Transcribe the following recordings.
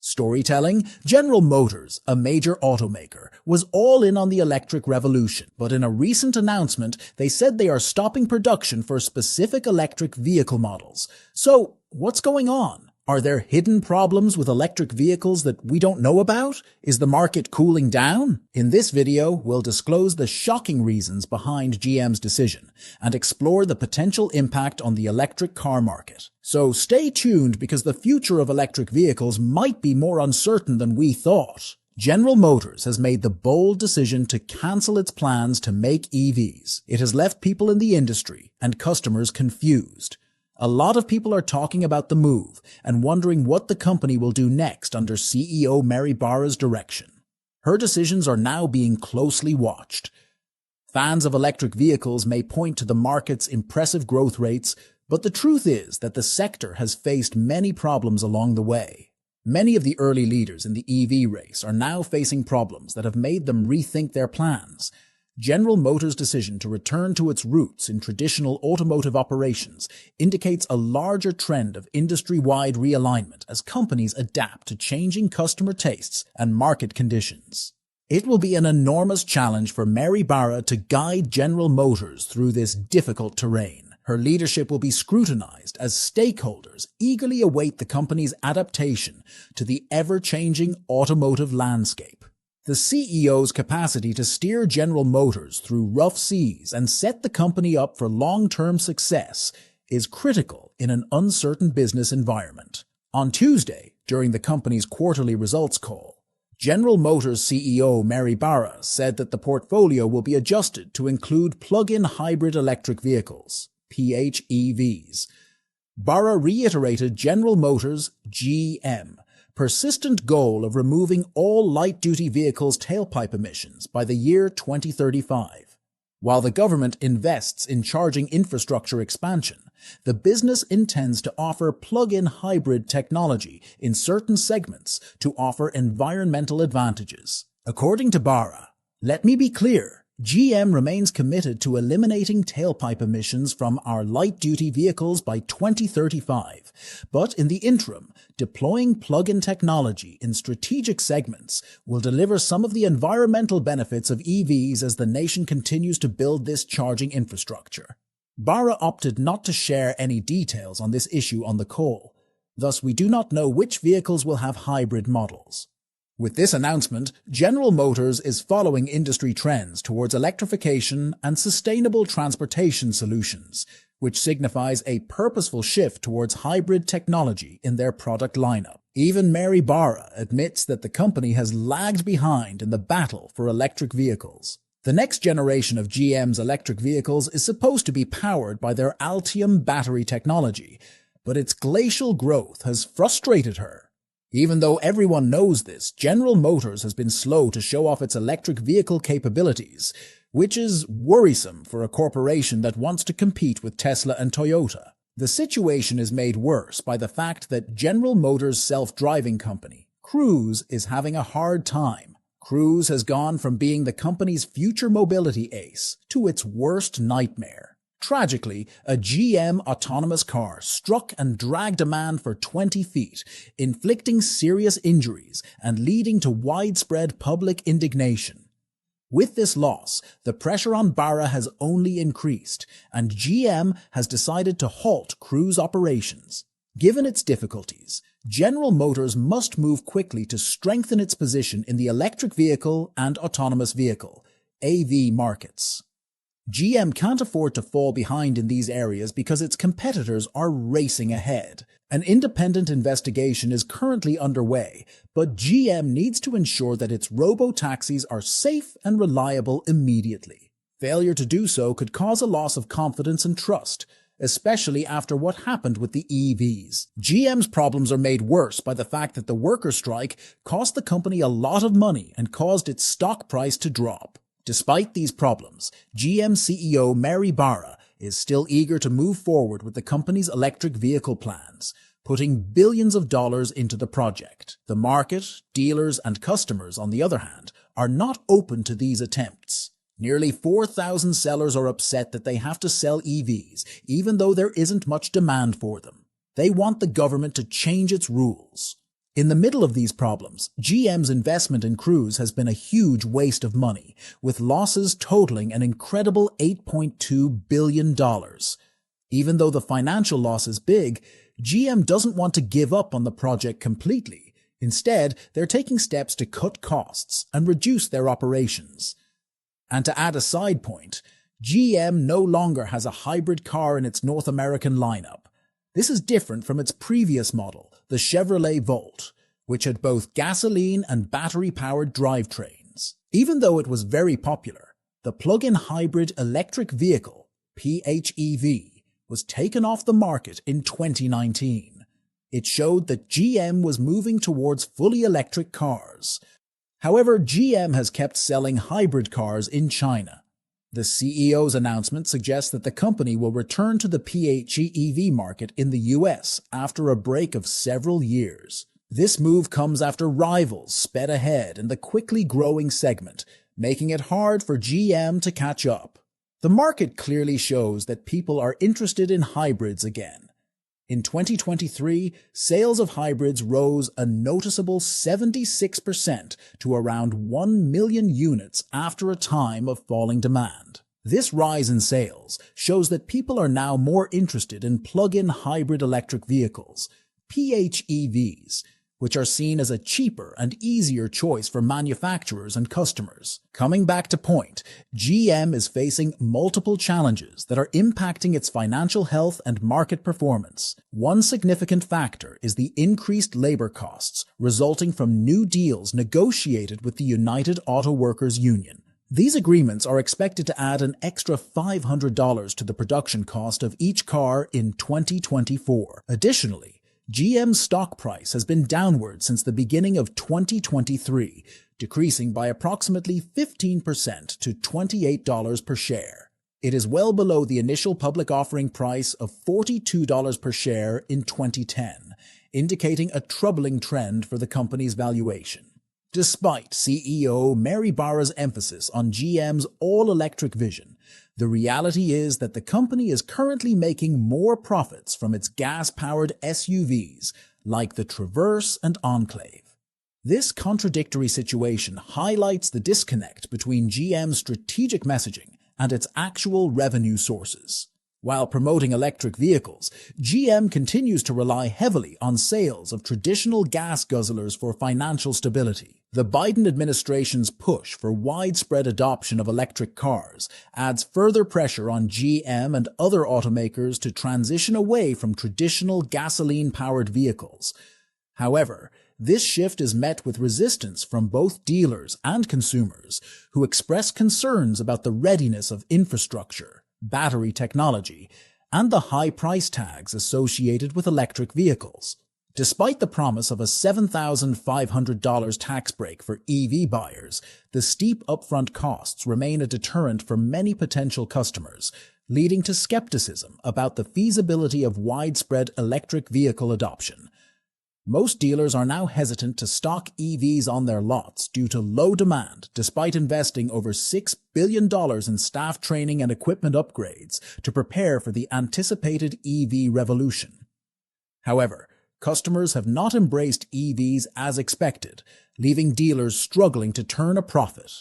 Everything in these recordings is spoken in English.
Storytelling: General Motors, a major automaker, was all in on the electric revolution, but in a recent announcement, they said they are stopping production for specific electric vehicle models. So, what's going on? Are there hidden problems with electric vehicles that we don't know about? Is the market cooling down? In this video, we'll disclose the shocking reasons behind GM's decision and explore the potential impact on the electric car market. So stay tuned because the future of electric vehicles might be more uncertain than we thought. General Motors has made the bold decision to cancel its plans to make EVs. It has left people in the industry and customers confused. A lot of people are talking about the move and wondering what the company will do next under CEO Mary Barra's direction. Her decisions are now being closely watched. Fans of electric vehicles may point to the market's impressive growth rates, but the truth is that the sector has faced many problems along the way. Many of the early leaders in the EV race are now facing problems that have made them rethink their plans. General Motors' decision to return to its roots in traditional automotive operations indicates a larger trend of industry-wide realignment as companies adapt to changing customer tastes and market conditions. It will be an enormous challenge for Mary Barra to guide General Motors through this difficult terrain. Her leadership will be scrutinized as stakeholders eagerly await the company's adaptation to the ever-changing automotive landscape. The CEO's capacity to steer General Motors through rough seas and set the company up for long-term success is critical in an uncertain business environment. On Tuesday, during the company's quarterly results call, General Motors CEO Mary Barra said that the portfolio will be adjusted to include plug-in hybrid electric vehicles, PHEVs. Barra reiterated General Motors' GM persistent goal of removing all light-duty vehicles' tailpipe emissions by the year 2035. While the government invests in charging infrastructure expansion, the business intends to offer plug-in hybrid technology in certain segments to offer environmental advantages. According to Barra, "Let me be clear. GM remains committed to eliminating tailpipe emissions from our light-duty vehicles by 2035, but in the interim, deploying plug-in technology in strategic segments will deliver some of the environmental benefits of EVs as the nation continues to build this charging infrastructure." Barra opted not to share any details on this issue on the call, thus we do not know which vehicles will have hybrid models. With this announcement, General Motors is following industry trends towards electrification and sustainable transportation solutions, which signifies a purposeful shift towards hybrid technology in their product lineup. Even Mary Barra admits that the company has lagged behind in the battle for electric vehicles. The next generation of GM's electric vehicles is supposed to be powered by their Ultium battery technology, but its glacial growth has frustrated her. Even though everyone knows this, General Motors has been slow to show off its electric vehicle capabilities, which is worrisome for a corporation that wants to compete with Tesla and Toyota. The situation is made worse by the fact that General Motors' self-driving company, Cruise, is having a hard time. Cruise has gone from being the company's future mobility ace to its worst nightmare. Tragically, a GM autonomous car struck and dragged a man for 20 feet, inflicting serious injuries and leading to widespread public indignation. With this loss, the pressure on Barra has only increased, and GM has decided to halt Cruise operations. Given its difficulties, General Motors must move quickly to strengthen its position in the electric vehicle and autonomous vehicle, AV markets. GM can't afford to fall behind in these areas because its competitors are racing ahead. An independent investigation is currently underway, but GM needs to ensure that its robo-taxis are safe and reliable immediately. Failure to do so could cause a loss of confidence and trust, especially after what happened with the EVs. GM's problems are made worse by the fact that the worker strike cost the company a lot of money and caused its stock price to drop. Despite these problems, GM CEO Mary Barra is still eager to move forward with the company's electric vehicle plans, putting billions of dollars into the project. The market, dealers, and customers, on the other hand, are not open to these attempts. Nearly 4,000 sellers are upset that they have to sell EVs, even though there isn't much demand for them. They want the government to change its rules. In the middle of these problems, GM's investment in Cruise has been a huge waste of money, with losses totaling an incredible $8.2 billion. Even though the financial loss is big, GM doesn't want to give up on the project completely. Instead, they're taking steps to cut costs and reduce their operations. And to add a side point, GM no longer has a hybrid car in its North American lineup. This is different from its previous model, the Chevrolet Volt, which had both gasoline and battery-powered drivetrains. Even though it was very popular, the plug-in hybrid electric vehicle, PHEV, was taken off the market in 2019. It showed that GM was moving towards fully electric cars. However, GM has kept selling hybrid cars in China. The CEO's announcement suggests that the company will return to the PHEV market in the US after a break of several years. This move comes after rivals sped ahead in the quickly growing segment, making it hard for GM to catch up. The market clearly shows that people are interested in hybrids again. In 2023, sales of hybrids rose a noticeable 76% to around 1 million units after a time of falling demand. This rise in sales shows that people are now more interested in plug-in hybrid electric vehicles, PHEVs, which are seen as a cheaper and easier choice for manufacturers and customers. Coming back to point, GM is facing multiple challenges that are impacting its financial health and market performance. One significant factor is the increased labor costs resulting from new deals negotiated with the United Auto Workers Union. These agreements are expected to add an extra $500 to the production cost of each car in 2024. Additionally, GM's stock price has been downward since the beginning of 2023, decreasing by approximately 15% to $28 per share. It is well below the initial public offering price of $42 per share in 2010, indicating a troubling trend for the company's valuation. Despite CEO Mary Barra's emphasis on GM's all-electric vision, the reality is that the company is currently making more profits from its gas-powered SUVs like the Traverse and Enclave. This contradictory situation highlights the disconnect between GM's strategic messaging and its actual revenue sources. While promoting electric vehicles, GM continues to rely heavily on sales of traditional gas guzzlers for financial stability. The Biden administration's push for widespread adoption of electric cars adds further pressure on GM and other automakers to transition away from traditional gasoline-powered vehicles. However, this shift is met with resistance from both dealers and consumers, who express concerns about the readiness of infrastructure, battery technology, and the high price tags associated with electric vehicles. Despite the promise of a $7,500 tax break for EV buyers, the steep upfront costs remain a deterrent for many potential customers, leading to skepticism about the feasibility of widespread electric vehicle adoption. Most dealers are now hesitant to stock EVs on their lots due to low demand, despite investing over $6 billion in staff training and equipment upgrades to prepare for the anticipated EV revolution. However, customers have not embraced EVs as expected, leaving dealers struggling to turn a profit.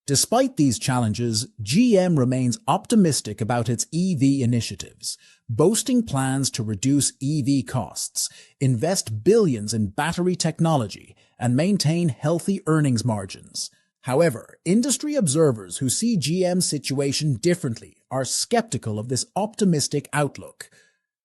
Despite these challenges, GM remains optimistic about its EV initiatives, boasting plans to reduce EV costs, invest billions in battery technology, and maintain healthy earnings margins. However, industry observers who see GM's situation differently are skeptical of this optimistic outlook.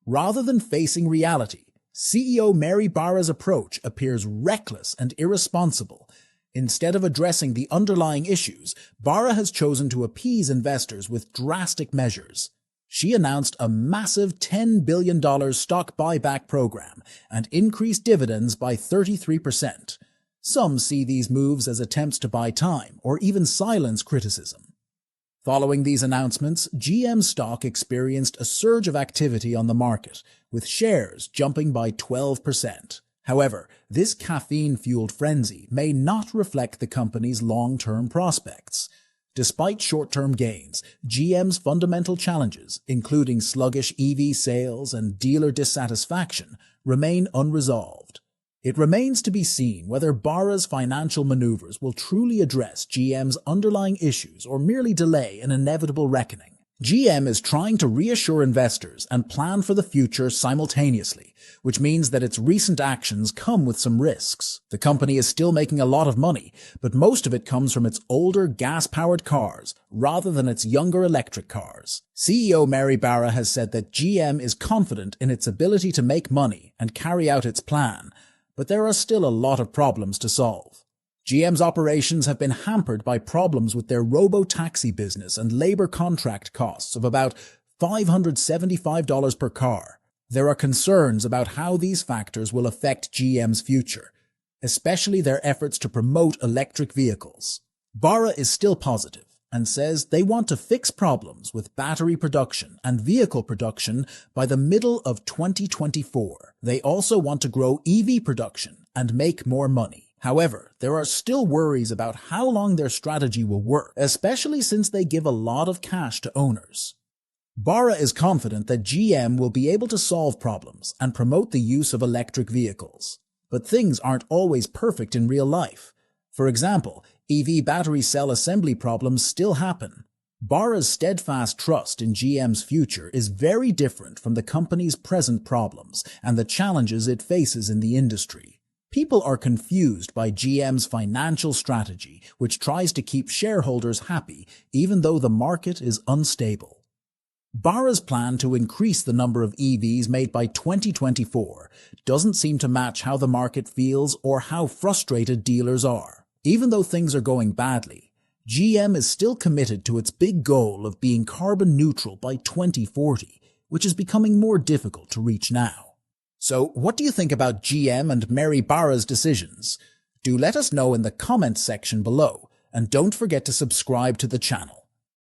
Rather than facing reality, CEO Mary Barra's approach appears reckless and irresponsible. Instead of addressing the underlying issues, Barra has chosen to appease investors with drastic measures. She announced a massive $10 billion stock buyback program and increased dividends by 33%. Some see these moves as attempts to buy time or even silence criticism. Following these announcements, GM stock experienced a surge of activity on the market, with shares jumping by 12%. However, this caffeine-fueled frenzy may not reflect the company's long-term prospects. Despite short-term gains, GM's fundamental challenges, including sluggish EV sales and dealer dissatisfaction, remain unresolved. It remains to be seen whether Barra's financial maneuvers will truly address GM's underlying issues or merely delay an inevitable reckoning. GM is trying to reassure investors and plan for the future simultaneously, which means that its recent actions come with some risks. The company is still making a lot of money, but most of it comes from its older gas-powered cars rather than its younger electric cars. CEO Mary Barra has said that GM is confident in its ability to make money and carry out its plan, but there are still a lot of problems to solve. GM's operations have been hampered by problems with their robo-taxi business and labor contract costs of about $575 per car. There are concerns about how these factors will affect GM's future, especially their efforts to promote electric vehicles. Barra is still positive and says they want to fix problems with battery production and vehicle production by the middle of 2024. They also want to grow EV production and make more money. However, there are still worries about how long their strategy will work, especially since they give a lot of cash to owners. Barra is confident that GM will be able to solve problems and promote the use of electric vehicles. But things aren't always perfect in real life. For example, EV battery cell assembly problems still happen. Barra's steadfast trust in GM's future is very different from the company's present problems and the challenges it faces in the industry. People are confused by GM's financial strategy, which tries to keep shareholders happy even though the market is unstable. Barra's plan to increase the number of EVs made by 2024 doesn't seem to match how the market feels or how frustrated dealers are. Even though things are going badly, GM is still committed to its big goal of being carbon neutral by 2040, which is becoming more difficult to reach now. So, what do you think about GM and Mary Barra's decisions? Do let us know in the comments section below, and don't forget to subscribe to the channel.